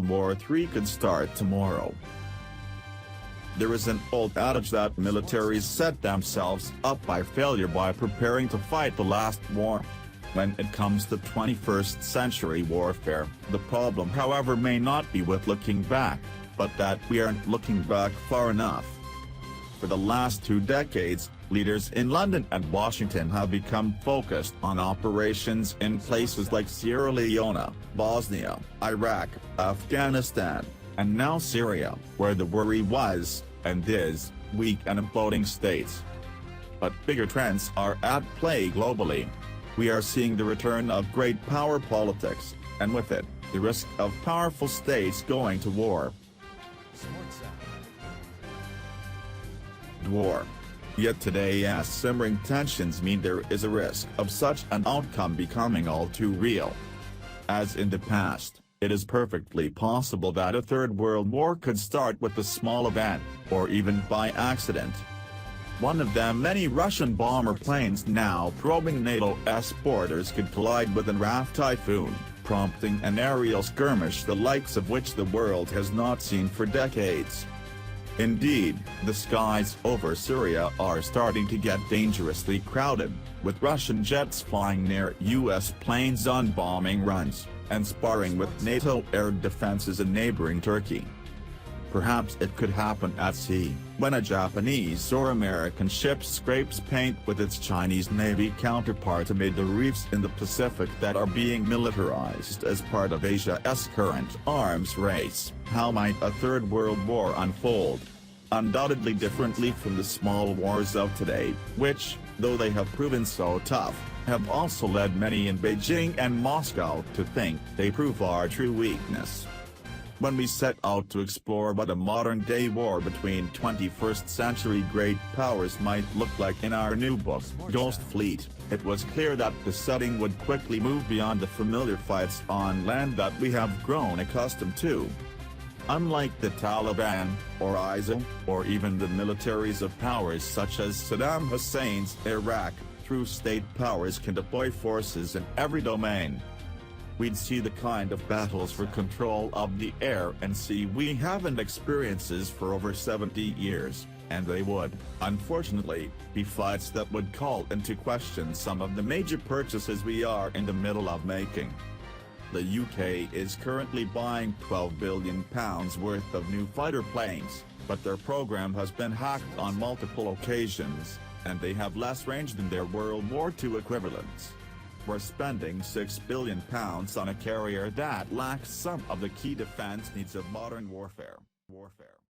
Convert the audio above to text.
War III could start tomorrow. There is an old adage that militaries set themselves up by failure by preparing to fight the last war. When it comes to 21st century warfare, the problem however may not be with looking back, but that we aren't looking back far enough. For the last 2 decades, leaders in London and Washington have become focused on operations in places like Sierra Leone, Bosnia, Iraq, Afghanistan, and now Syria, where the worry was, and is, weak and imploding states. But bigger trends are at play globally. We are seeing the return of great power politics, and with it, the risk of powerful states going to war. Yet today's simmering tensions mean there is a risk of such an outcome becoming all too real. As in the past, it is perfectly possible that a third world war could start with a small event, or even by accident. One of the many Russian bomber planes now probing NATO's borders could collide with an RAF Typhoon, prompting an aerial skirmish the likes of which the world has not seen for decades. Indeed, the skies over Syria are starting to get dangerously crowded, with Russian jets flying near U.S. planes on bombing runs, and sparring with NATO air defenses in neighboring Turkey. Perhaps it could happen at sea, when a Japanese or American ship scrapes paint with its Chinese Navy counterpart amid the reefs in the Pacific that are being militarized as part of Asia's current arms race. How might a third world war unfold? Undoubtedly differently from the small wars of today, which, though they have proven so tough, have also led many in Beijing and Moscow to think they prove our true weakness. When we set out to explore what a modern-day war between 21st century great powers might look like in our new book, Ghost Fleet, it was clear that the setting would quickly move beyond the familiar fights on land that we have grown accustomed to. Unlike the Taliban, or ISIL, or even the militaries of powers such as Saddam Hussein's Iraq, true state powers can deploy forces in every domain. We'd see the kind of battles for control of the air and sea we haven't experienced for over 70 years, and they would, unfortunately, be fights that would call into question some of the major purchases we are in the middle of making. The UK is currently buying £12 billion worth of new fighter planes, but their program has been hacked on multiple occasions, and they have less range than their World War II equivalents. We're spending £6 billion on a carrier that lacks some of the key defense needs of modern warfare.